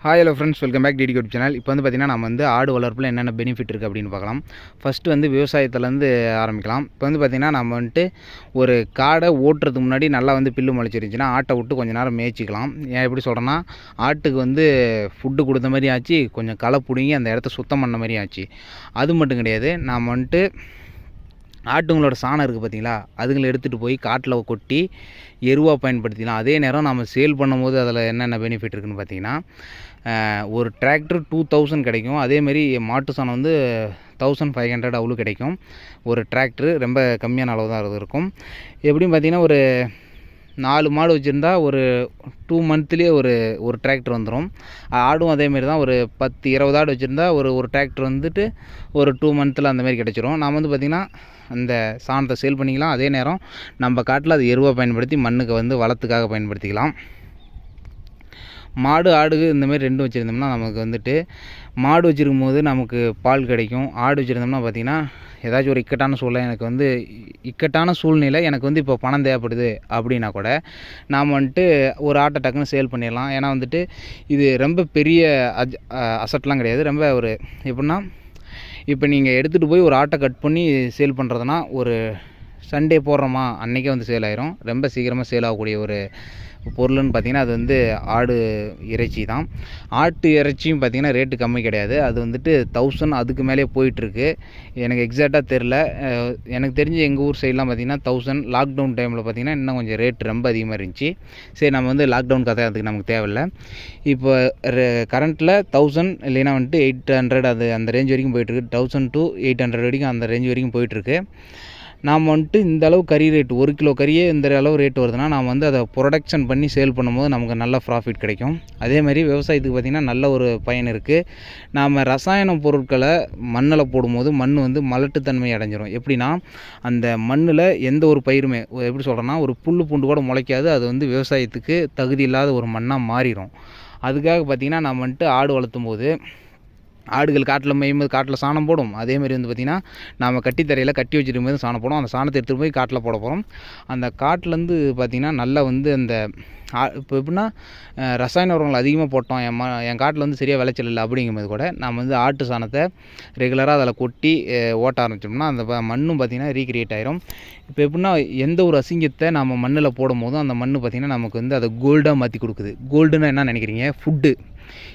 Hi hello friends, welcome back DD YouTube channel. இப்போ வந்து பார்த்திங்கன்னா நம்ம வந்து ஆடு வளர்ப்பில் என்னென்ன பெனிஃபிட் இருக்குது அப்படின்னு பார்க்கலாம். ஃபஸ்ட்டு வந்து விவசாயத்துலேருந்து ஆரம்பிக்கலாம். இப்போ வந்து பார்த்திங்கன்னா நம்ம வந்துட்டு ஒரு காடை ஓட்டுறதுக்கு முன்னாடி நல்லா வந்து பில்லு முளைச்சிருந்துச்சின்னா ஆட்டை விட்டு கொஞ்சம் நேரம் மேய்ச்சிக்கலாம். ஏன் எப்படி சொல்கிறேன்னா, ஆட்டுக்கு வந்து ஃபுட்டு கொடுத்த மாதிரி ஆச்சு, கொஞ்சம் களை பிடுங்கி அந்த இடத்த சுத்தம் பண்ண மாதிரி ஆச்சு. அது மட்டும் கிடையாது, நாம் வந்துட்டு ஆட்டுங்களோட சாணம் இருக்குது பார்த்தீங்களா, அதுங்களை எடுத்துகிட்டு போய் காட்டில் கொட்டி எருவாக பயன்படுத்திக்கலாம். அதே நேரம் நம்ம சேல் பண்ணும்போது அதில் என்னென்ன பெனிஃபிட் இருக்குதுன்னு பார்த்தீங்கன்னா, ஒரு டிராக்டர் 2000 கிடைக்கும். அதேமாரி மாட்டு சாணம் வந்து 1500 அவ்வளோ கிடைக்கும். ஒரு டிராக்டரு ரொம்ப கம்மியான அளவு தான் அது இருக்கும். எப்படின்னு பார்த்தீங்கன்னா, ஒரு 4 மாடு வச்சுருந்தா ஒரு 2 மந்த்லேயே ஒரு டிராக்டர் வந்துடும். ஆடும் அதேமாரி தான், ஒரு 10-20 ஆடு வச்சுருந்தா ஒரு டிராக்டர் வந்துட்டு ஒரு 2 மந்த்தில் அந்தமாரி கிடச்சிரும். நாம் வந்து பார்த்திங்கன்னா அந்த சாணத்தை சேல் பண்ணிக்கலாம். அதே நேரம் நம்ம காட்டில் அது எருவாக பயன்படுத்தி மண்ணுக்கு வந்து வளத்துக்காக பயன்படுத்திக்கலாம். மாடு ஆடு இந்தமாரி ரெண்டும் வச்சுருந்தோம்னா நமக்கு வந்துட்டு, மாடு வச்சுருக்கும் போது நமக்கு பால் கிடைக்கும். ஆடு வச்சுருந்தோம்னா பார்த்திங்கன்னா, ஏதாச்சும் ஒரு இக்கட்டான சூழ்நிலை எனக்கு வந்து இப்போ பணம் தேவைப்படுது அப்படின்னா கூட நாம் வந்துட்டு ஒரு ஆட்டை டக்குன்னு சேல் பண்ணிடலாம். ஏன்னா வந்துட்டு இது ரொம்ப பெரிய அசட்லாம் கிடையாது. ரொம்ப ஒரு எப்படின்னா, இப்போ நீங்கள் எடுத்துகிட்டு போய் ஒரு ஆட்டை கட் பண்ணி சேல் பண்ணுறதுனா, ஒரு சண்டே போடுறோமா அன்றைக்கே வந்து சேல் ஆயிரும். ரொம்ப சீக்கிரமாக சேல் ஆகக்கூடிய ஒரு பொருள்னு பார்த்திங்கன்னா அது வந்து ஆடு இறைச்சி தான். ஆட்டு இறைச்சியும் பார்த்திங்கன்னா ரேட்டு கம்மி கிடையாது. அது வந்துட்டு 1000 அதுக்கு மேலே போயிட்டுருக்கு. எனக்கு எக்ஸாக்டாக தெரில. எனக்கு தெரிஞ்சு எங்கள் ஊர் சைட்லாம் பார்த்திங்கன்னா 1000. லாக்டவுன் டைமில் பார்த்திங்கன்னா இன்னும் கொஞ்சம் ரேட் ரொம்ப அதிகமாக இருந்துச்சு. சரி, நம்ம வந்து லாக்டவுன் கதை அதுக்கு நமக்கு தேவையில்லை. இப்போ கரண்ட்டில் 1000 இல்லைன்னா வந்துட்டு 800 அது அந்த ரேஞ்ச் வரைக்கும் போயிட்டுருக்கு. 1000 to 800 வரைக்கும் அந்த ரேஞ்ச் வரைக்கும் போயிட்டுருக்கு. நாம் வந்துட்டு இந்த அளவு கறி ரேட், 1 கிலோ கறியே இந்த அளவு ரேட் வருதுன்னா, நாம் வந்து அதை ப்ரொடக்ஷன் பண்ணி சேல் பண்ணும்போது நமக்கு நல்ல ப்ராஃபிட் கிடைக்கும். அதேமாதிரி விவசாயத்துக்கு பார்த்திங்கன்னா நல்ல ஒரு பயன் இருக்குது. நாம் ரசாயன பொருட்களை மண்ணில் போடும்போது மண் வந்து மலட்டுத்தன்மை அடைஞ்சிரும். எப்படின்னா, அந்த மண்ணில் எந்த ஒரு பயிருமே எப்படி சொல்கிறேன்னா, ஒரு புல் பூண்டு கூட முளைக்காது. அது வந்து விவசாயத்துக்கு தகுதி இல்லாத ஒரு மண்ணாக மாறிடும். அதுக்காக பார்த்திங்கன்னா நம்ம வந்துட்டு ஆடு வளர்த்தும் போது, ஆடுகள் காட்டில் மேயும்போது காட்டில் சாணம் போடும். அதேமாதிரி வந்து பார்த்திங்கன்னா, நாம் கட்டித்தரையில் கட்டி வச்சுருக்கும் போது சாணம் போடும். அந்த சாணத்தை எடுத்துகிட்டு போய் காட்டில் போட போகிறோம். அந்த காட்டிலேருந்து பார்த்திங்கன்னா நல்லா வந்து அந்த இப்போ எப்படின்னா, ரசாயன உரங்கள் அதிகமாக போட்டோம், என் காட்டில் வந்து சரியாக விளைச்சல் இல்லை அப்படிங்கும்போது கூட நாம் வந்து ஆட்டு சாணத்தை ரெகுலராக அதில் கொட்டி ஓட்ட ஆரம்பிச்சோம்னா அந்த மண்ணும் பார்த்திங்கன்னா ரீக்ரியேட் ஆயிரும். இப்போ எப்படின்னா, எந்த ஒரு அசிங்கத்தை நம்ம மண்ணில் போடும் போதும் அந்த மண் பார்த்திங்கன்னா நமக்கு வந்து அதை கோல்டாக மாற்றி கொடுக்குது. கோல்டுன்னா என்ன நினைக்கிறீங்க? ஃபுட்டு.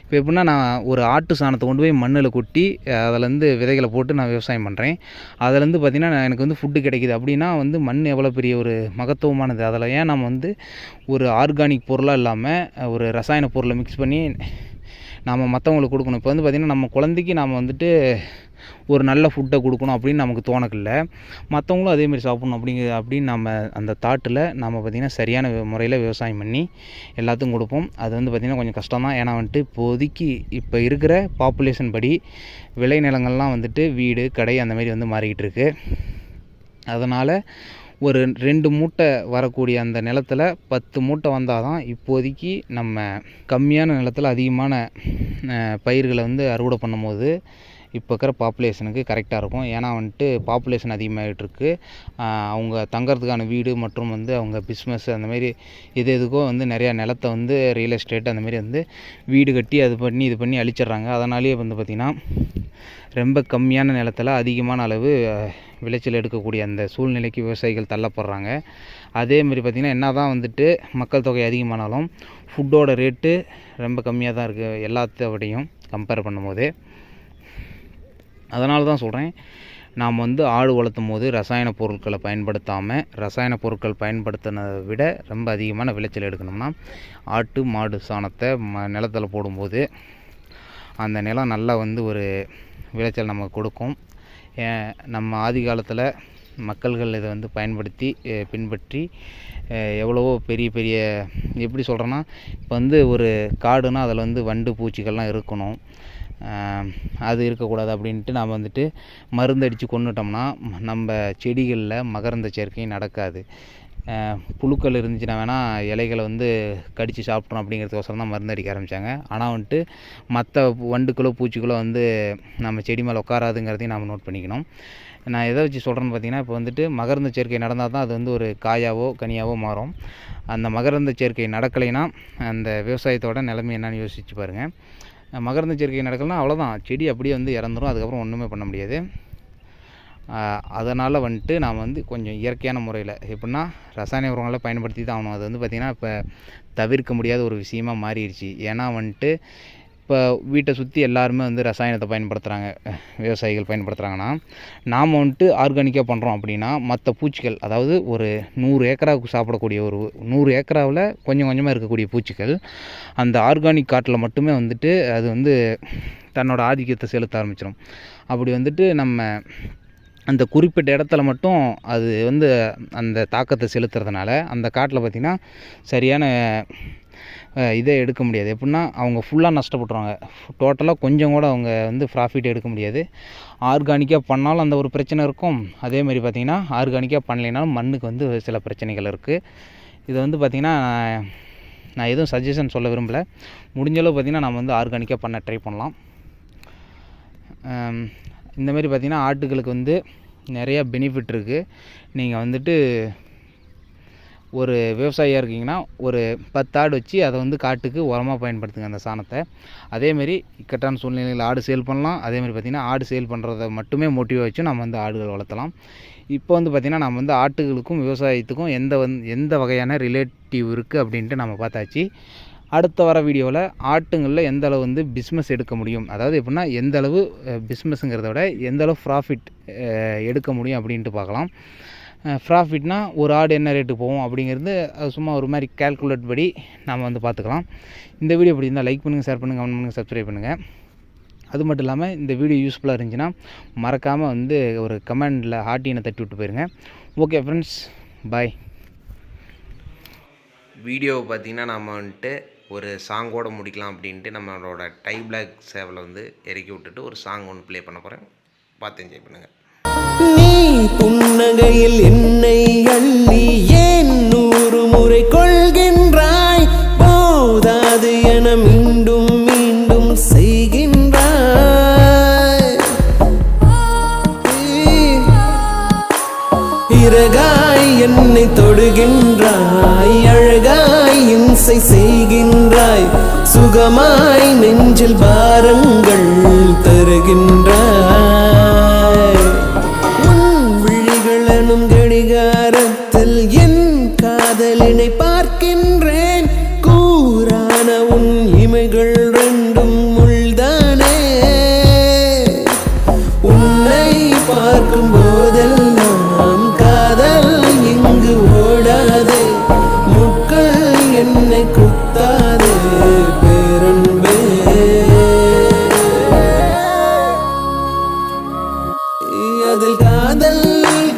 இப்போ எப்படின்னா, நான் ஒரு ஆட்டு சாணத்தை கொண்டு போய் மண்ணில் கொட்டி அதிலேருந்து விதைகளை போட்டு நான் விவசாயம் பண்ணுறேன். அதிலேருந்து பார்த்திங்கன்னா எனக்கு வந்து ஃபுட்டு கிடைக்கிது. அப்படின்னா வந்து மண் எவ்வளோ பெரிய ஒரு மகத்துவமானது. அதில் ஏன் நம்ம வந்து ஒரு ஆர்கானிக் பொருளாக இல்லாமல் ஒரு ரசாயன பொருளை மிக்ஸ் பண்ணி நாம் மற்றவங்களுக்கு கொடுக்கணும். இப்போ வந்து பார்த்திங்கன்னா, நம்ம குழந்தைக்கு நாம் வந்துட்டு ஒரு நல்ல ஃபுட்டை கொடுக்கணும் அப்படின்னு நமக்கு தோணக்கில்ல. மற்றவங்களும் அதேமாதிரி சாப்பிட்ணும் அப்படின்னு நம்ம அந்த தாட்டில் நம்ம பார்த்திங்கன்னா சரியான முறையில் விவசாயம் பண்ணி எல்லாத்துக்கும் கொடுப்போம். அது வந்து பார்த்திங்கன்னா கொஞ்சம் கஷ்டம் தான். ஏன்னா வந்துட்டு இப்போதைக்கு இப்போ இருக்கிற பாப்புலேஷன் படி விளைநிலங்கள்லாம் வந்துட்டு வீடு கடை அந்தமாரி வந்து மாறிக்கிட்டு இருக்குது. அதனால் ஒரு 2 மூட்டை வரக்கூடிய அந்த நிலத்தில் 10 மூட்டை வந்தால் தான் இப்போதைக்கு நம்ம கம்மியான நிலத்தில் அதிகமான பயிர்களை வந்து அறுவடை பண்ணும்போது இப்போ இருக்கிற பாப்புலேஷனுக்கு கரெக்டாக இருக்கும். ஏன்னா வந்துட்டு பாப்புலேஷன் அதிகமாகிட்டுருக்கு. அவங்க தங்கறதுக்கான வீடு மற்றும் வந்து அவங்க பிஸ்னஸ் அந்தமாரி எதுக்கோ வந்து நிறையா நிலத்தை வந்து ரியல் எஸ்டேட் அந்தமாரி வந்து வீடு கட்டி இது பண்ணி அழிச்சிட்றாங்க. அதனாலேயே வந்து பார்த்திங்கன்னா ரொம்ப கம்மியான நிலத்தில் அதிகமான அளவு விளைச்சல் எடுக்கக்கூடிய அந்த சூழ்நிலைக்கு விவசாயிகள் தள்ளப்படுறாங்க. அதேமாதிரி பார்த்திங்கன்னா, என்ன தான் வந்துட்டு மக்கள் தொகை அதிகமானாலும் ஃபுட்டோட ரேட்டு ரொம்ப கம்மியாக தான் இருக்குது எல்லாத்த விடையும் கம்பேர் பண்ணும்போது. அதனால தான் சொல்கிறேன், நாம் வந்து ஆடு வளர்த்தும் போது ரசாயன பொருட்களை பயன்படுத்தாமல், ரசாயன பொருட்கள் பயன்படுத்தினதை விட ரொம்ப அதிகமான விளைச்சல் எடுக்கணும்னா, ஆட்டு மாடு சாணத்தை நிலத்தில் போடும்போது அந்த நிலம் நல்லா வந்து ஒரு விளைச்சல் நமக்கு கொடுக்கும். நம்ம ஆதி காலத்தில் மக்கள்கள் இதை வந்து பயன்படுத்தி பின்பற்றி எவ்வளவோ பெரிய பெரிய எப்படி சொல்கிறேன்னா, இப்போ வந்து ஒரு காடுனா அதில் வந்து வண்டு பூச்சிகள்லாம் இருக்கணும், அது இருக்கக்கூடாது அப்படின்ட்டு நாம் வந்துட்டு மருந்தடித்து கொன்னுட்டோம்னா நம்ம செடிகளில் மகரந்த சேர்க்கை நடக்காது. புழுக்கள் இருந்துச்சுன்னா வேணால் இலைகளை வந்து கடித்து சாப்பிட்றோம் அப்படிங்கிறதுக்கோசரம் தான் மருந்து அடிக்க ஆரம்பித்தாங்க. ஆனால் வந்துட்டு மற்ற வண்டுக்களோ பூச்சிகளோ வந்து நம்ம செடி மேலே உட்காராதுங்கிறதையும் நம்ம நோட் பண்ணிக்கணும். நான் எதை வச்சு சொல்கிறேன்னு பார்த்தீங்கன்னா, இப்போ வந்துட்டு மகரந்த சேர்க்கை நடந்தால் தான் அது வந்து ஒரு காயாவோ கனியாவோ மாறும். அந்த மகரந்த சேர்க்கை நடக்கலைன்னா அந்த விவசாயத்தோட நிலைமை என்னன்னு யோசிச்சு பாருங்கள். மகரந்த சேர்க்கை நடக்கலைன்னா அவ்வளோதான், செடி அப்படியே வந்து இறந்துடும். அதுக்கப்புறம் ஒன்றுமே பண்ண முடியாது. அதனால் வந்துட்டு நாம் வந்து கொஞ்சம் இயற்கையான முறையில் எப்படின்னா ரசாயன உரங்களை பயன்படுத்தி தான் ஆகணும். அது வந்து பார்த்திங்கன்னா இப்போ தவிர்க்க முடியாத ஒரு விஷயமாக மாறிடுச்சு. ஏன்னா வந்துட்டு இப்போ வீட்டை சுற்றி எல்லாருமே வந்து ரசாயனத்தை பயன்படுத்துகிறாங்க, விவசாயிகள் பயன்படுத்துகிறாங்கன்னா, நாம் வந்துட்டு ஆர்கானிக்காக பண்ணுறோம் அப்படின்னா மற்ற பூச்சிகள், அதாவது ஒரு 100 ஏக்கராவுக்கு சாப்பிடக்கூடிய ஒரு 100 ஏக்கராவில் கொஞ்சம் கொஞ்சமாக இருக்கக்கூடிய பூச்சிகள் அந்த ஆர்கானிக் காட்டில் மட்டுமே வந்துட்டு அது வந்து தன்னோட ஆதிக்கத்தை செலுத்த ஆரம்பிச்சிடும். அப்படி வந்துட்டு நம்ம அந்த குறிப்பிட்ட இடத்துல மட்டும் அது வந்து அந்த தாக்கத்தை செலுத்துறதுனால அந்த காட்டில் பார்த்திங்கன்னா சரியான இதை எடுக்க முடியாது. எப்படின்னா அவங்க ஃபுல்லாக நஷ்டப்பட்டுருவாங்க. டோட்டலாக கொஞ்சம் கூட அவங்க வந்து ப்ராஃபிட் எடுக்க முடியாது. ஆர்கானிக்காக பண்ணாலும் அந்த ஒரு பிரச்சனை இருக்கும். அதேமாதிரி பார்த்திங்கன்னா ஆர்கானிக்காக பண்ணலைனாலும் மண்ணுக்கு வந்து சில பிரச்சனைகள் இருக்குது. இதை வந்து பார்த்திங்கன்னா நான் எதுவும் சஜஷன் சொல்ல விரும்பலை. முடிஞ்சளவு பார்த்திங்கன்னா நம்ம வந்து ஆர்கானிக்காக பண்ண ட்ரை பண்ணலாம். இந்தமாரி பார்த்திங்கன்னா ஆட்டுகளுக்கு வந்து நிறையா பெனிஃபிட் இருக்குது. நீங்கள் வந்துட்டு ஒரு விவசாயியாக இருக்கீங்கன்னா ஒரு 10 ஆடு வச்சு அதை வந்து காட்டுக்கு உரமாக பயன்படுத்துங்க அந்த சாணத்தை. அதேமாரி இக்கட்டான சூழ்நிலையில் ஆடு சேல் பண்ணலாம். அதேமாதிரி பார்த்திங்கன்னா ஆடு சேல் பண்ணுறத மட்டுமே மோட்டிவாக வச்சு நம்ம வந்து ஆடுகள் வளர்த்தலாம். இப்போ வந்து பார்த்திங்கன்னா நம்ம வந்து ஆட்டுகளுக்கும் விவசாயத்துக்கும் எந்த வகையான ரிலேட்டிவ் இருக்குது அப்படின்ட்டு நம்ம பார்த்தாச்சு. அடுத்த வர வீடியோவில் ஆட்டுங்களில் எந்த அளவு வந்து பிஸ்னஸ் எடுக்க முடியும், அதாவது எப்படின்னா எந்த அளவு பிஸ்னஸுங்கிறத விட எந்த அளவு ப்ராஃபிட் எடுக்க முடியும் அப்படின்ட்டு பார்க்கலாம். ப்ராஃபிட்னா ஒரு ஆடு என்ன ரேட்டு போகும் அப்படிங்கிறது சும்மா ஒரு மாதிரி கேல்குலேட் படி நம்ம வந்து பார்த்துக்கலாம். இந்த வீடியோ எப்படி இருந்தால் லைக் பண்ணுங்கள், ஷேர் பண்ணுங்கள், கமெண்ட் பண்ணுங்கள், சப்ஸ்கிரைப் பண்ணுங்கள். அது மட்டும் இல்லாமல் இந்த வீடியோ யூஸ்ஃபுல்லாக இருந்துச்சுன்னா மறக்காமல் வந்து ஒரு கமெண்டில் ஹார்ட்டினை தட்டி விட்டு போயிருங்க. ஓகே ஃப்ரெண்ட்ஸ், பாய். வீடியோவை பார்த்திங்கன்னா நம்ம வந்துட்டு ஒரு சாங்கோடு முடிக்கலாம் அப்படின்ட்டு நம்மளோட டை பிளாக் சேவலை வந்து இறக்கி விட்டுட்டு ஒரு சாங் ஒன்று ப்ளே பண்ண போகிறேன். பார்த்து என்ஜாய் பண்ணுங்கள். நீ புன்னகையில் என்னை அள்ளி ஏன் 100 முறை கொள்கின்றாய், போதாது என மீண்டும் மீண்டும் செய்கின்றாய். இறகாய் என்னை தொடுகின்றாய், அழகாய் இம்சை செய்கின்றாய், சுகமாய் நெஞ்சில் பாரங்கள் தருகின்றாய். உன் விழிகளனும் கடிகாரத்தில் என் காதலினை பார்க்கின்றேன், கூரான உன் இமைகள் ரெண்டும் முள்தானே. உன்னை பார்க்கும் போதெல்லாம் காதல் இங்கு ஓடாதே, முட்கள் என்னை குத்தாதே பேரன்பே. அதில் காதல்